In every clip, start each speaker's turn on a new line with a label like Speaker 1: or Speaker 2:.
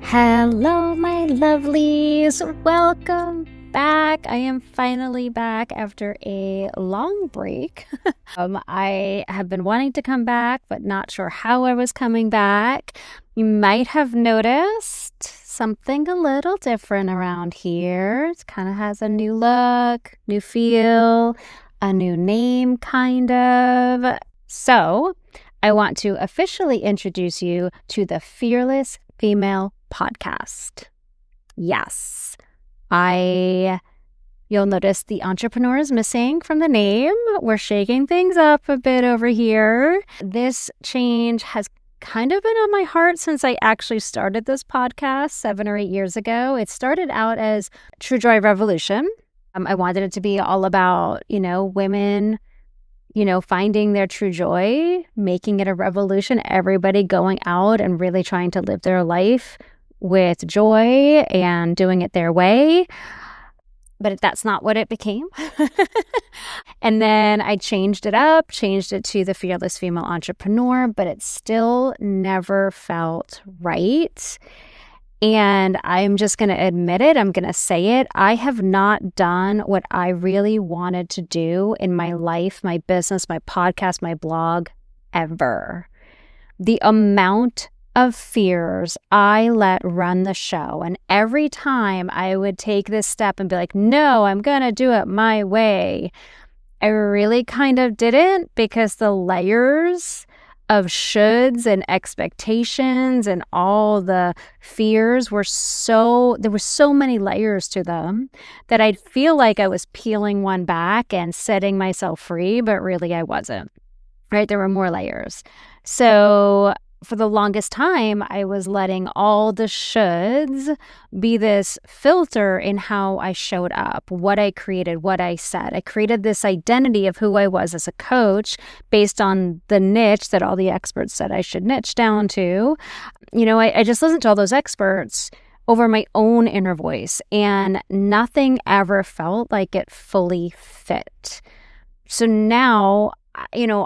Speaker 1: Hello, my lovelies. Welcome back. I am finally back after a long break. I have been wanting to come back, but not sure how I was coming back. You might have noticed something a little different around here. It kind of has a new look, new feel, a new name, kind of. So I want to officially introduce you to the Fearless Female Podcast. Yes, you'll notice the entrepreneur is missing from the name. We're shaking things up a bit over here. This change has kind of been on my heart since I actually started this podcast 7 or 8 years ago. It started out as True Joy Revolution. I wanted it to be all about, women finding their true joy, making it a revolution, everybody going out and really trying to live their life with joy and doing it their way. But that's not what it became. And then I changed it to the Fearless Female Entrepreneur, but it still never felt right. And I'm just going to admit it. I'm going to say it. I have not done what I really wanted to do in my life, my business, my podcast, my blog, ever. The amount of fears I let run the show. And every time I would take this step and be like, no, I'm going to do it my way, I really kind of didn't, because the layers of shoulds and expectations and all the fears there were so many layers to them that I'd feel like I was peeling one back and setting myself free, but really I wasn't, right? There were more layers. So for the longest time, I was letting all the shoulds be this filter in how I showed up, what I created, what I said. I created this identity of who I was as a coach based on the niche that all the experts said I should niche down to. I just listened to all those experts over my own inner voice, and nothing ever felt like it fully fit. So now,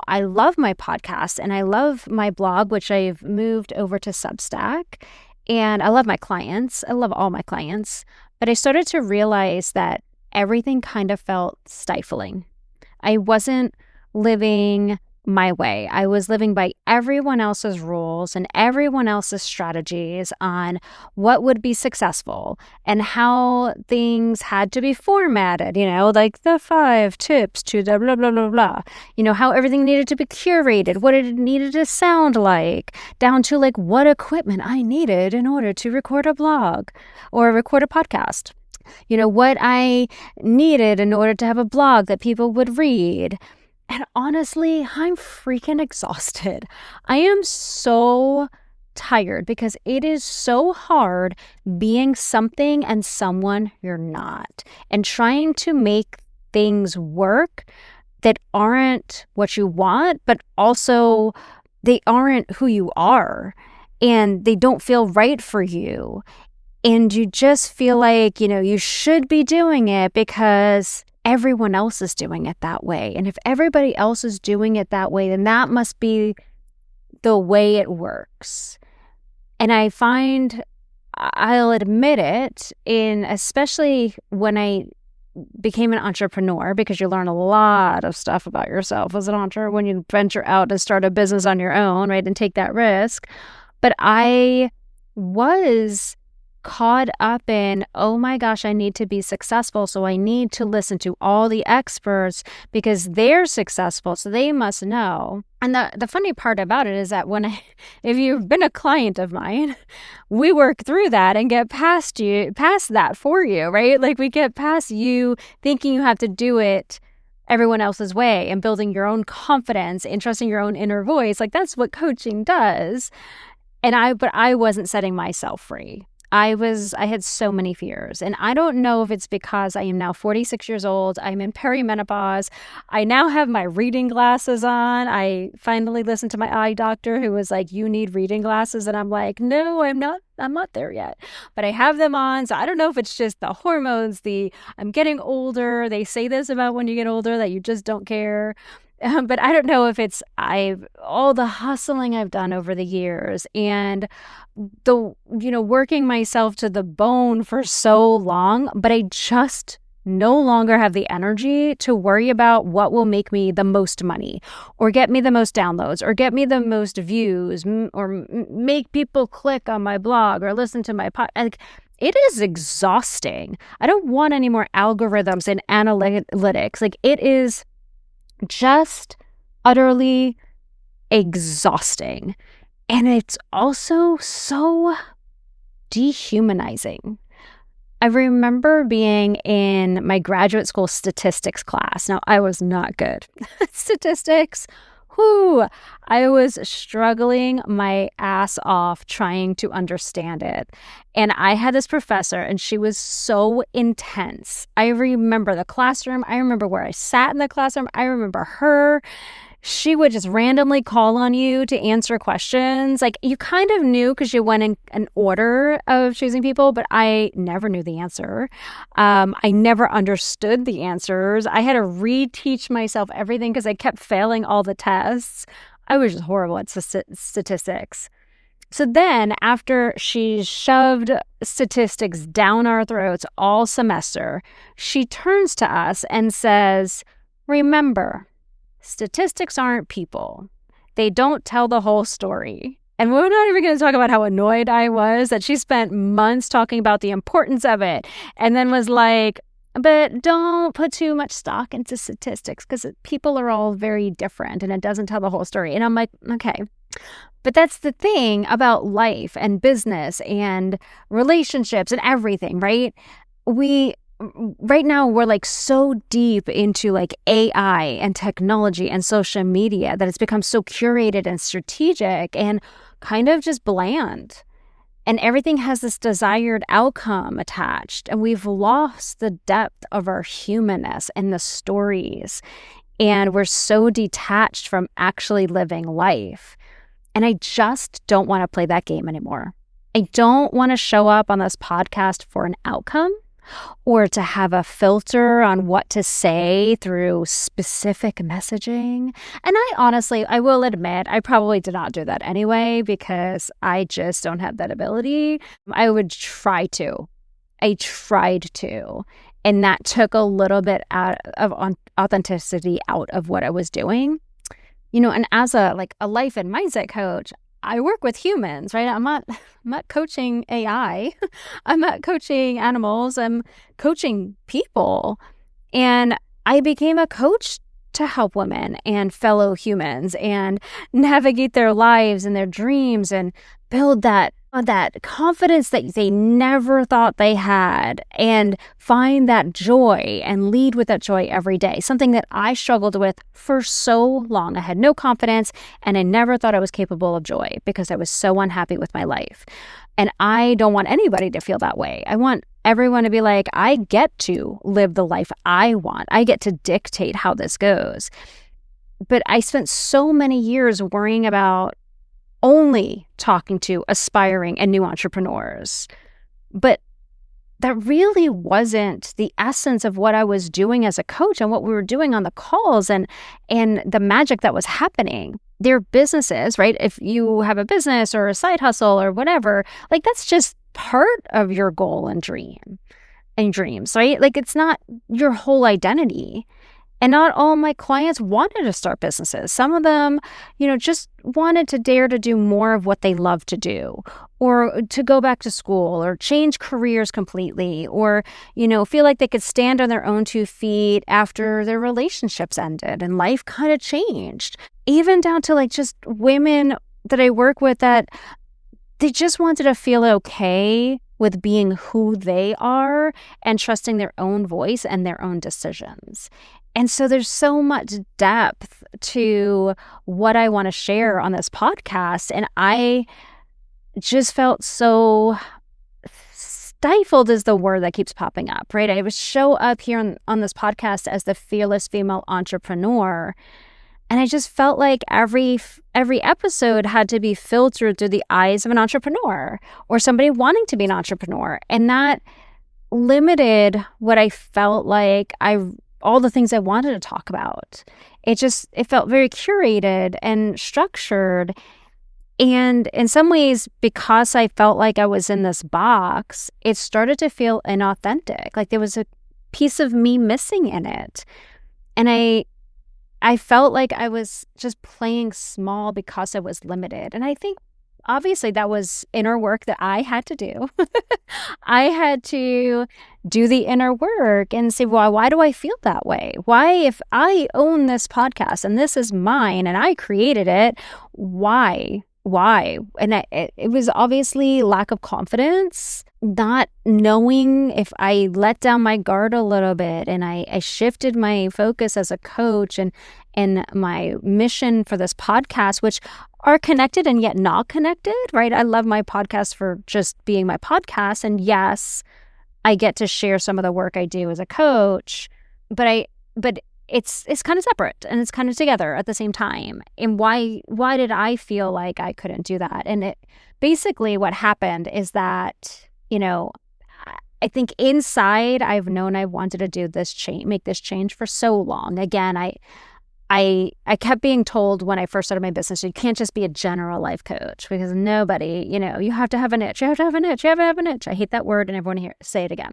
Speaker 1: I love my podcast and I love my blog, which I've moved over to Substack, and I love my clients. I love all my clients, but I started to realize that everything kind of felt stifling. I wasn't living my way. I was living by everyone else's rules and everyone else's strategies on what would be successful and how things had to be formatted, like the 5 tips to the blah, blah, blah, blah, how everything needed to be curated, what it needed to sound like, down to like what equipment I needed in order to record a blog or record a podcast, what I needed in order to have a blog that people would read. And honestly, I'm freaking exhausted. I am so tired because it is so hard being something and someone you're not, and trying to make things work that aren't what you want, but also they aren't who you are, and they don't feel right for you. And you just feel like, you should be doing it because everyone else is doing it that way. And if everybody else is doing it that way, then that must be the way it works. And I find, I'll admit it, especially when I became an entrepreneur, because you learn a lot of stuff about yourself as an entrepreneur when you venture out and start a business on your own, right, and take that risk. But I was caught up in, oh my gosh, I need to be successful, so I need to listen to all the experts because they're successful, so they must know. And the funny part about it is that if you've been a client of mine, we work through that and get past that for you, right? Like we get past you thinking you have to do it everyone else's way and building your own confidence and trusting your own inner voice. Like that's what coaching does. But I wasn't setting myself free. I had so many fears, and I don't know if it's because I am now 46 years old. I'm in perimenopause. I now have my reading glasses on. I finally listened to my eye doctor who was like, you need reading glasses. And I'm like, no, I'm not there yet, but I have them on. So I don't know if it's just the hormones, I'm getting older. They say this about when you get older that you just don't care. But I don't know if it's all the hustling I've done over the years and the, working myself to the bone for so long, but I just no longer have the energy to worry about what will make me the most money or get me the most downloads or get me the most views or make people click on my blog or listen to my podcast. It is exhausting. I don't want any more algorithms and analytics. It is just utterly exhausting. And it's also so dehumanizing. I remember being in my graduate school statistics class. Now, I was not good at statistics. I was struggling my ass off trying to understand it. And I had this professor, and she was so intense. I remember the classroom. I remember where I sat in the classroom. I remember her. She would just randomly call on you to answer questions. You kind of knew because you went in an order of choosing people, but I never knew the answer. I never understood the answers. I had to reteach myself everything because I kept failing all the tests. I was just horrible at statistics. So then after she shoved statistics down our throats all semester, she turns to us and says, "Remember, statistics aren't people. They don't tell the whole story." And we're not even going to talk about how annoyed I was that she spent months talking about the importance of it and then was like, "But don't put too much stock into statistics because people are all very different and it doesn't tell the whole story." And I'm like, okay. But that's the thing about life and business and relationships and everything, right? Right now we're so deep into AI and technology and social media that it's become so curated and strategic and kind of just bland. And everything has this desired outcome attached. And we've lost the depth of our humanness and the stories. And we're so detached from actually living life. And I just don't want to play that game anymore. I don't want to show up on this podcast for an outcome or to have a filter on what to say through specific messaging. And I will admit, I probably did not do that anyway because I just don't have that ability. I would try to. I tried to. And that took a little bit out of authenticity out of what I was doing. And as a life and mindset coach, I work with humans, right? I'm not coaching AI. I'm not coaching animals. I'm coaching people. And I became a coach to help women and fellow humans and navigate their lives and their dreams and build that confidence that they never thought they had and find that joy and lead with that joy every day. Something that I struggled with for so long. I had no confidence and I never thought I was capable of joy because I was so unhappy with my life. And I don't want anybody to feel that way. I want everyone to be like, I get to live the life I want. I get to dictate how this goes. But I spent so many years worrying about only talking to aspiring and new entrepreneurs. But that really wasn't the essence of what I was doing as a coach and what we were doing on the calls and the magic that was happening. They're businesses, right? If you have a business or a side hustle or whatever, that's just part of your goal and dreams, right? It's not your whole identity. And not all my clients wanted to start businesses. Some of them, just wanted to dare to do more of what they love to do, or to go back to school, or change careers completely, or, feel like they could stand on their own 2 feet after their relationships ended and life kind of changed. Even down to just women that I work with that they just wanted to feel okay with being who they are and trusting their own voice and their own decisions. And so there's so much depth to what I want to share on this podcast. And I just felt so stifled is the word that keeps popping up, right? I would show up here on this podcast as the fearless female entrepreneur. And I just felt like every episode had to be filtered through the eyes of an entrepreneur or somebody wanting to be an entrepreneur. And that limited what I felt like all the things I wanted to talk about. it felt very curated and structured. And in some ways, because I felt like I was in this box, it started to feel inauthentic. Like there was a piece of me missing in it. And I felt like I was just playing small because I was limited. And I think obviously that was inner work that I had to do. I had to do the inner work and say, well, why do I feel that way? Why, if I own this podcast and this is mine and I created it, why? And it was obviously lack of confidence, not knowing if I let down my guard a little bit and I shifted my focus as a coach and my mission for this podcast, which are connected and yet not connected, right? I love my podcast for just being my podcast. And yes, I get to share some of the work I do as a coach, but it's kind of separate and it's kind of together at the same time. And why did I feel like I couldn't do that? And basically what happened is that, I think inside I've known I wanted to do this change, make this change for so long. Again, I kept being told when I first started my business, you can't just be a general life coach because nobody, you have to have a niche. You have to have a niche. You have to have a niche. I hate that word and everyone here say it again.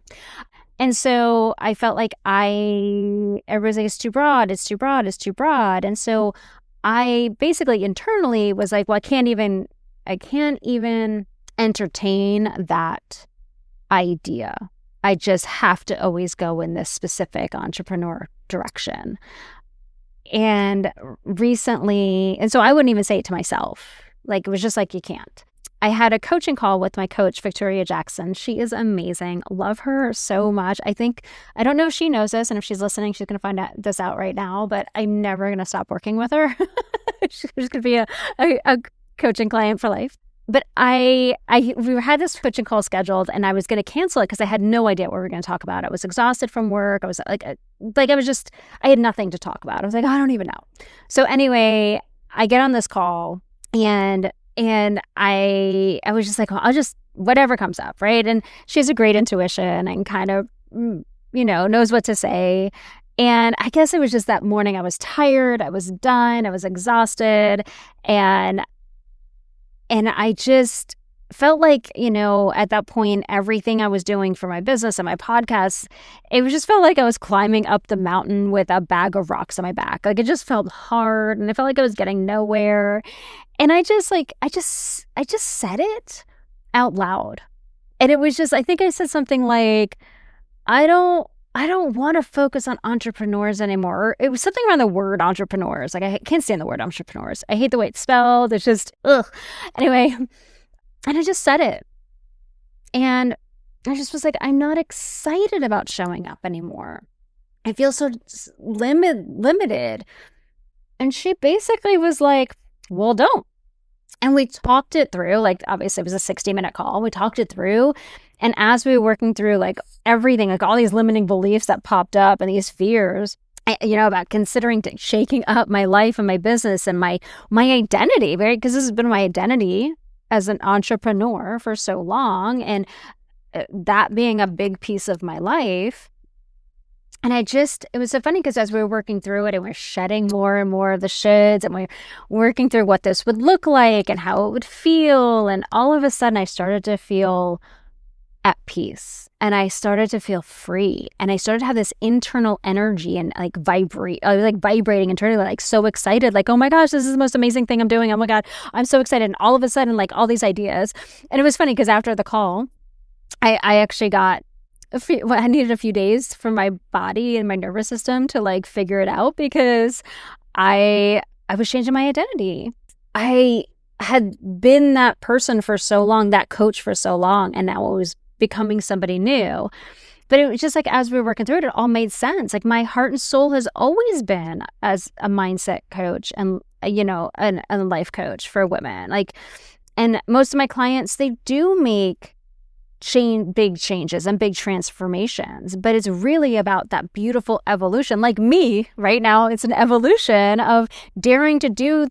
Speaker 1: And so I felt like everybody's like, it's too broad, it's too broad, it's too broad. And so I basically internally was like, well, I can't even entertain that idea. I just have to always go in this specific entrepreneur direction. And recently, and so I wouldn't even say it to myself. Like, it was just like, you can't. I had a coaching call with my coach, Victoria Jackson. She is amazing. Love her so much. I don't know if she knows this, and if she's listening, she's going to find this out right now, but I'm never going to stop working with her. She's going to be a coaching client for life. But we had this coaching call scheduled, and I was going to cancel it because I had no idea what we were going to talk about. I was exhausted from work. I was I had nothing to talk about. I was like, I don't even know. So anyway, I get on this call, and I was just like, well, I'll just, whatever comes up, right? And she has a great intuition and kind of, knows what to say. And I guess it was just that morning I was tired, I was done, I was exhausted. And I just felt like, at that point, everything I was doing for my business and my podcast, it just felt like I was climbing up the mountain with a bag of rocks on my back. Like, it just felt hard and I felt like I was getting nowhere. And I just said it out loud. And it was just, I think I said something like, I don't want to focus on entrepreneurs anymore. It was something around the word entrepreneurs. Like, I can't stand the word entrepreneurs. I hate the way it's spelled. It's just, ugh. Anyway, and I just said it. And I just was like, I'm not excited about showing up anymore. I feel so limited. And she basically was like, well, don't. And we talked it through, like, obviously it was a 60-minute call. We talked it through. And as we were working through, like, everything, like all these limiting beliefs that popped up and these fears, about considering shaking up my life and my business and my identity, right? Because this has been my identity as an entrepreneur for so long. And that being a big piece of my life. And it was so funny because as we were working through it and we're shedding more and more of the shoulds and we're working through what this would look like and how it would feel. And all of a sudden I started to feel at peace and I started to feel free and I started to have this internal energy and I was like vibrating internally, like so excited, like, oh my gosh, this is the most amazing thing I'm doing. Oh my God, I'm so excited. And all of a sudden, like all these ideas. And it was funny because after the call, I actually got I needed a few days for my body and my nervous system to like figure it out because I was changing my identity. I had been that person for so long, that coach for so long, and now I was becoming somebody new. But it was just like, as we were working through it, it all made sense. Like, my heart and soul has always been as a mindset coach and, a life coach for women. Like, and most of my clients, they do make big changes and big transformations, but it's really about that beautiful evolution. Like me right now, it's an evolution of daring to do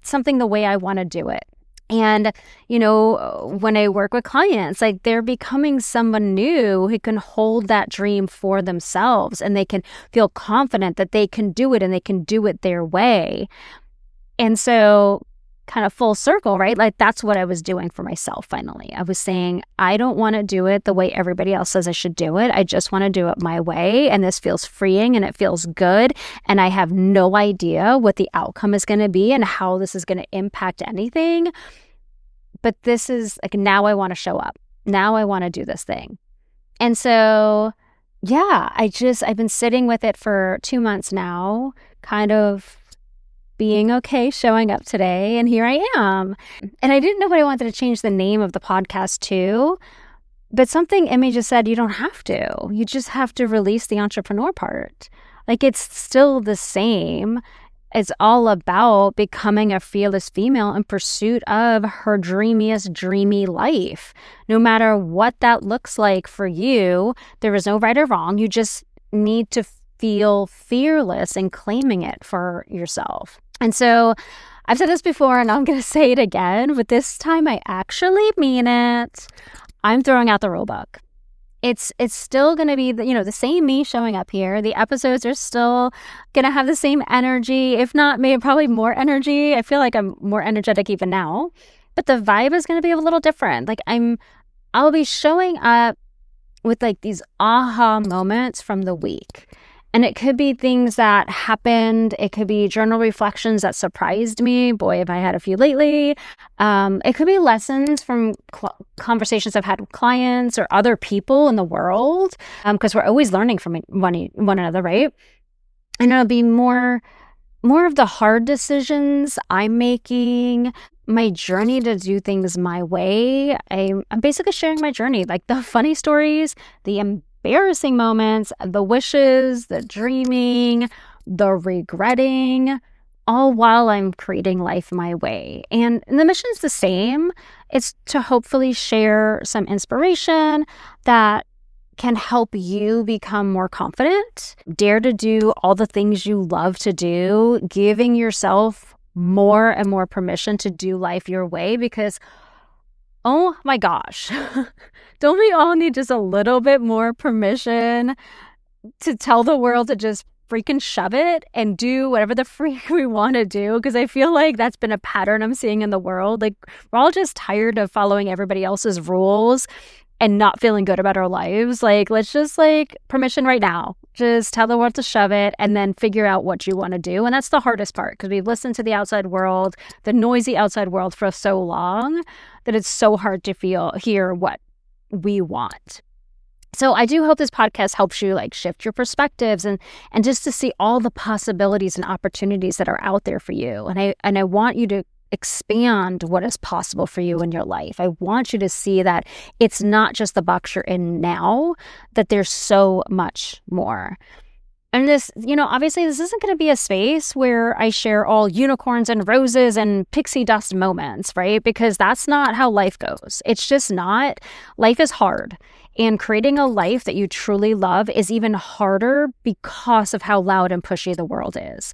Speaker 1: something the way I want to do it. And, when I work with clients, like they're becoming someone new who can hold that dream for themselves, and they can feel confident that they can do it and they can do it their way. And so kind of full circle, right? Like that's what I was doing for myself finally. I was saying, I don't want to do it the way everybody else says I should do it. I just want to do it my way. And this feels freeing and it feels good. And I have no idea what the outcome is going to be and how this is going to impact anything. But this is like, now I want to show up. Now I want to do this thing. And so, yeah, I've been sitting with it for 2 months now, kind of being okay showing up today, and here I am. And I didn't know what I wanted to change the name of the podcast to, but something in me just said, you don't have to. You just have to release the entrepreneur part. Like it's still the same. It's all about becoming a fearless female in pursuit of her dreamiest, dreamy life. No matter what that looks like for you, there is no right or wrong. You just need to feel fearless in claiming it for yourself. And so I've said this before and I'm going to say it again, but this time I actually mean it. I'm throwing out the rule book. It's still going to be the same me showing up here. The episodes are still going to have the same energy, if not maybe probably more energy. I feel like I'm more energetic even now, but the vibe is going to be a little different. Like I'll be showing up with like these aha moments from the week. And it could be things that happened. It could be journal reflections that surprised me. Boy, have I had a few lately. It could be lessons from conversations I've had with clients or other people in the world, because we're always learning from one another, right? And it'll be more of the hard decisions I'm making, my journey to do things my way. I'm basically sharing my journey, like the funny stories, the embarrassing moments, the wishes, the dreaming, the regretting, all while I'm creating life my way. And the mission's the same. It's to hopefully share some inspiration that can help you become more confident, dare to do all the things you love to do, giving yourself more and more permission to do life your way, because oh my gosh, don't we all need just a little bit more permission to tell the world to just freaking shove it and do whatever the freak we want to do? Because I feel like that's been a pattern I'm seeing in the world. Like we're all just tired of following everybody else's rules and not feeling good about our lives. Like let's just permission right now. Just tell the world to shove it and then figure out what you want to do. And that's the hardest part, because we've listened to the outside world, the noisy outside world for so long that it's so hard to hear what we want. So I do hope this podcast helps you shift your perspectives and just to see all the possibilities and opportunities that are out there for you. And I want you to expand what is possible for you in your life. I want you to see that it's not just the box you're in now, that there's so much more. And this, obviously this isn't going to be a space where I share all unicorns and roses and pixie dust moments, right? Because that's not how life goes. It's just not. Life is hard. And creating a life that you truly love is even harder because of how loud and pushy the world is.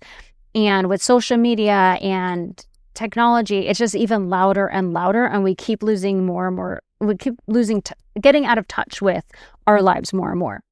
Speaker 1: And with social media and technology, it's just even louder and louder, and we keep losing more and more. We keep getting out of touch with our lives more and more.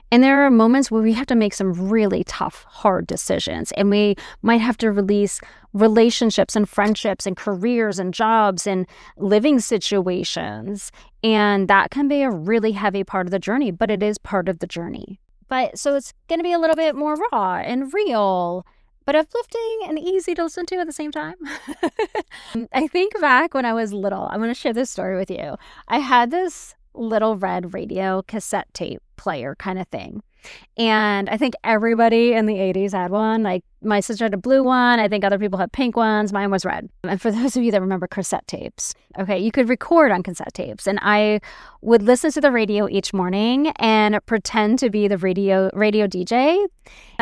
Speaker 1: And there are moments where we have to make some really tough, hard decisions, and we might have to release relationships and friendships and careers and jobs and living situations. And that can be a really heavy part of the journey, but it is part of the journey. But so it's going to be a little bit more raw and real, but uplifting and easy to listen to at the same time. I think back when I was little, I'm going to share this story with you. I had this little red radio cassette tape player kind of thing. And I think everybody in the 80s had one. Like my sister had a blue one. I think other people had pink ones. Mine was red. And for those of you that remember cassette tapes, okay, you could record on cassette tapes. And I would listen to the radio each morning and pretend to be the radio DJ.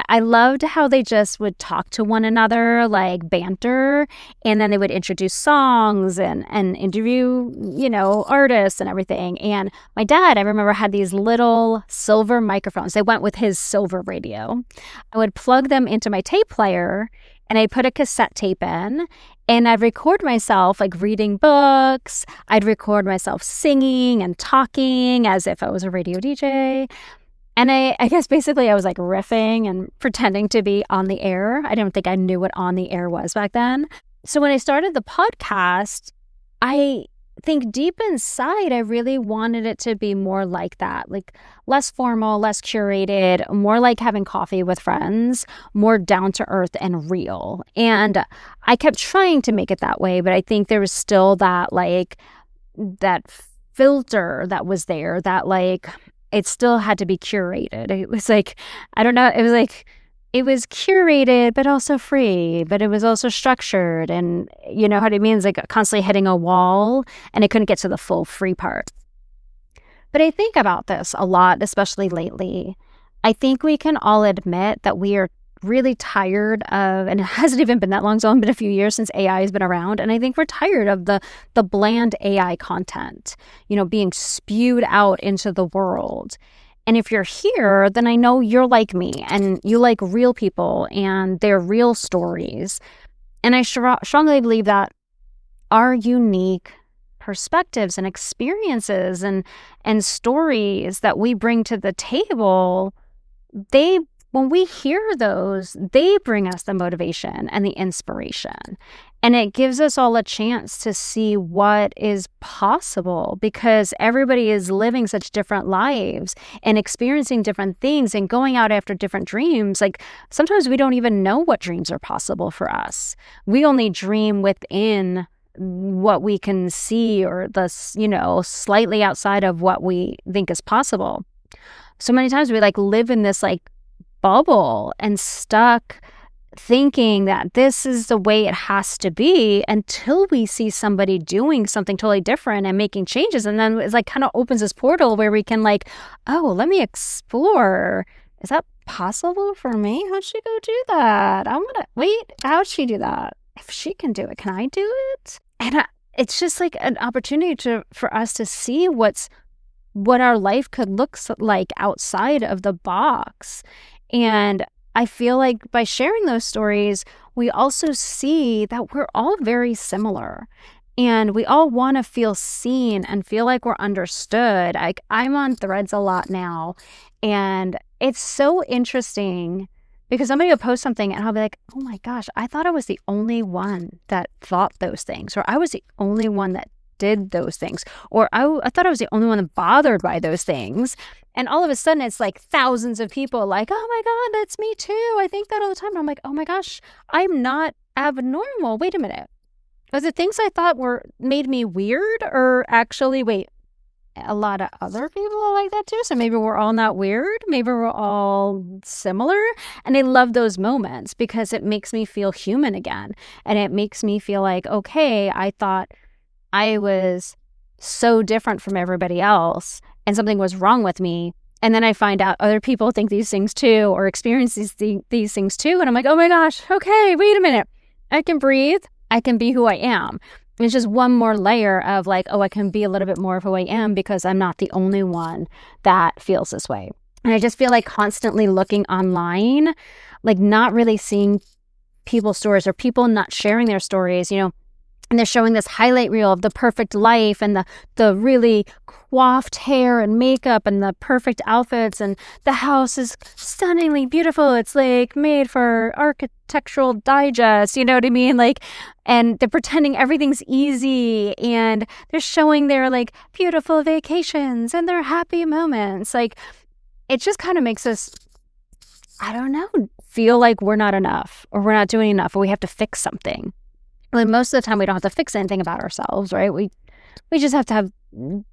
Speaker 1: I loved how they just would talk to one another, like banter, and then they would introduce songs and interview, artists and everything. And my dad, I remember, had these little silver microphones. They went with his silver radio. I would plug them into my tape player and I put a cassette tape in, and I'd record myself like reading books. I'd record myself singing and talking as if I was a radio DJ. And I guess basically I was like riffing and pretending to be on the air. I don't think I knew what on the air was back then. So when I started the podcast, I think deep inside, I really wanted it to be more like that, like less formal, less curated, more like having coffee with friends, more down to earth and real. And I kept trying to make it that way, but I think there was still that like that filter that was there, that like it still had to be curated. It was like, I don't know, it was like, it was curated, but also free, but it was also structured. And you know what I mean? It's like constantly hitting a wall, and I couldn't get to the full free part. But I think about this a lot, especially lately. I think we can all admit that we are really tired of, and it hasn't even been that long, it's only been a few years since AI has been around, and I think we're tired of the bland AI content, you know, being spewed out into the world. And if you're here, then I know you're like me and you like real people and their real stories. And I strongly believe that our unique perspectives and experiences and stories that we bring to the table, when we hear those, they bring us the motivation and the inspiration. And it gives us all a chance to see what is possible, because everybody is living such different lives and experiencing different things and going out after different dreams. Like sometimes we don't even know what dreams are possible for us. We only dream within what we can see, or the, you know, slightly outside of what we think is possible. So many times we like live in this like bubble and stuck thinking that this is the way it has to be, until we see somebody doing something totally different and making changes. And then it's like kind of opens this portal where we can like, oh, let me explore. Is that possible for me? How'd she go do that? How'd she do that? If she can do it, can I do it? And it's just like an opportunity for us to see what our life could look like outside of the box. And I feel like by sharing those stories, we also see that we're all very similar, and we all want to feel seen and feel like we're understood. I'm on Threads a lot now, and it's so interesting because somebody will post something and I'll be like, oh my gosh, I thought I was the only one that thought those things, or I was the only one that did those things, or I thought I was the only one bothered by those things. And all of a sudden it's like thousands of people like, oh my God, that's me too. I think that all the time. And I'm like, oh my gosh, I'm not abnormal. Wait a minute. Was the things I thought made me weird, or actually, a lot of other people are like that too? So maybe we're all not weird. Maybe we're all similar. And I love those moments because it makes me feel human again. And it makes me feel like, okay, I thought I was so different from everybody else and something was wrong with me. And then I find out other people think these things too, or experience these things too. And I'm like, oh my gosh, okay, wait a minute. I can breathe. I can be who I am. It's just one more layer of like, oh, I can be a little bit more of who I am because I'm not the only one that feels this way. And I just feel like constantly looking online, like not really seeing people's stories, or people not sharing their stories, you know. And they're showing this highlight reel of the perfect life and the really coiffed hair and makeup and the perfect outfits, and the house is stunningly beautiful. It's like made for Architectural Digest, you know what I mean? Like, and they're pretending everything's easy, and they're showing their like beautiful vacations and their happy moments. Like, it just kind of makes us, I don't know, feel like we're not enough, or we're not doing enough, or we have to fix something. Like most of the time we don't have to fix anything about ourselves, right? We just have to have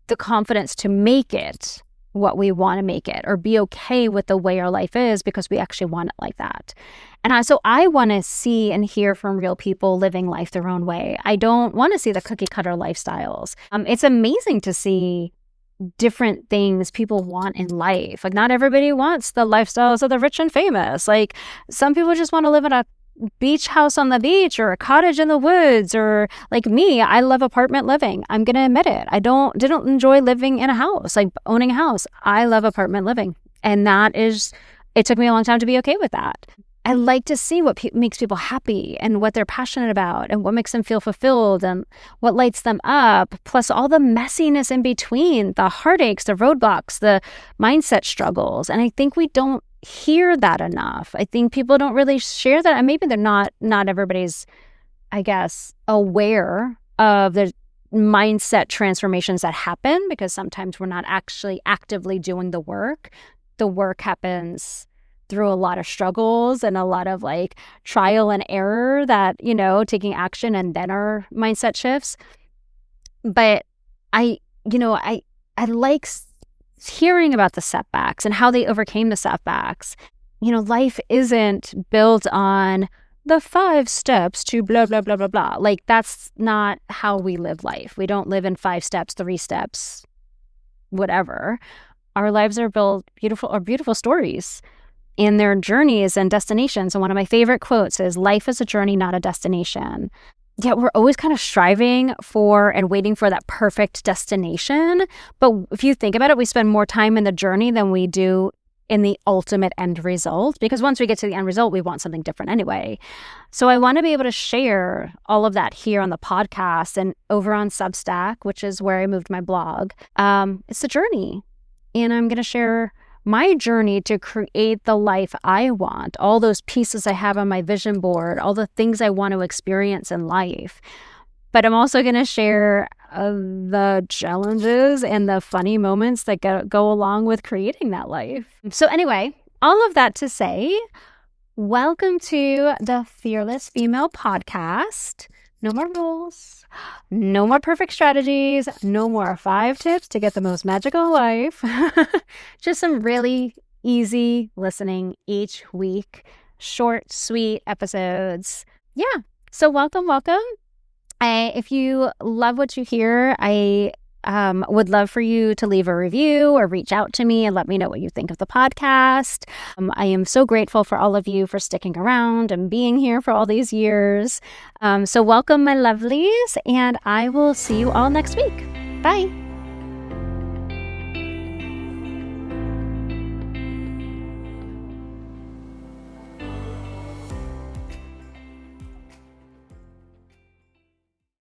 Speaker 1: the confidence to make it what we want to make it, or be okay with the way our life is because we actually want it like that. And so I want to see and hear from real people living life their own way. I don't want to see the cookie cutter lifestyles. It's amazing to see different things people want in life. Like not everybody wants the lifestyles of the rich and famous. Like some people just want to live in a beach house on the beach, or a cottage in the woods, or like me, I love apartment living. I'm gonna admit it. I didn't enjoy living in a house, like owning a house. I love apartment living, and it took me a long time to be okay with that. I like to see what makes people happy and what they're passionate about and what makes them feel fulfilled and what lights them up, plus all the messiness in between, the heartaches, the roadblocks, the mindset struggles. And I think we don't hear that enough. I think people don't really share that. And maybe they're not everybody's, I guess, aware of the mindset transformations that happen, because sometimes we're not actually actively doing the work. The work happens through a lot of struggles and a lot of like trial and error, that, taking action, and then our mindset shifts. But I like hearing about the setbacks and how they overcame the setbacks. Life isn't built on the 5 steps to blah, blah, blah, blah, blah. Like, that's not how we live life. We don't live in 5 steps, 3 steps, whatever. Our lives are beautiful stories, and their journeys and destinations. And one of my favorite quotes is, life is a journey, not a destination. Yet we're always kind of striving for and waiting for that perfect destination. But if you think about it, we spend more time in the journey than we do in the ultimate end result, because once we get to the end result, we want something different anyway. So I want to be able to share all of that here on the podcast and over on Substack, which is where I moved my blog. It's a journey, and I'm going to share my journey to create the life I want, all those pieces I have on my vision board, all the things I want to experience in life. But I'm also going to share the challenges and the funny moments that go along with creating that life. So anyway, all of that to say, welcome to the Fearless Female Podcast. No more rules, no more perfect strategies, no more 5 tips to get the most magical life. Just some really easy listening each week, short, sweet episodes. Yeah, so welcome. If you love what you hear, I would love for you to leave a review or reach out to me and let me know what you think of the podcast. I am so grateful for all of you for sticking around and being here for all these years. So welcome, my lovelies, and I will see you all next week. Bye.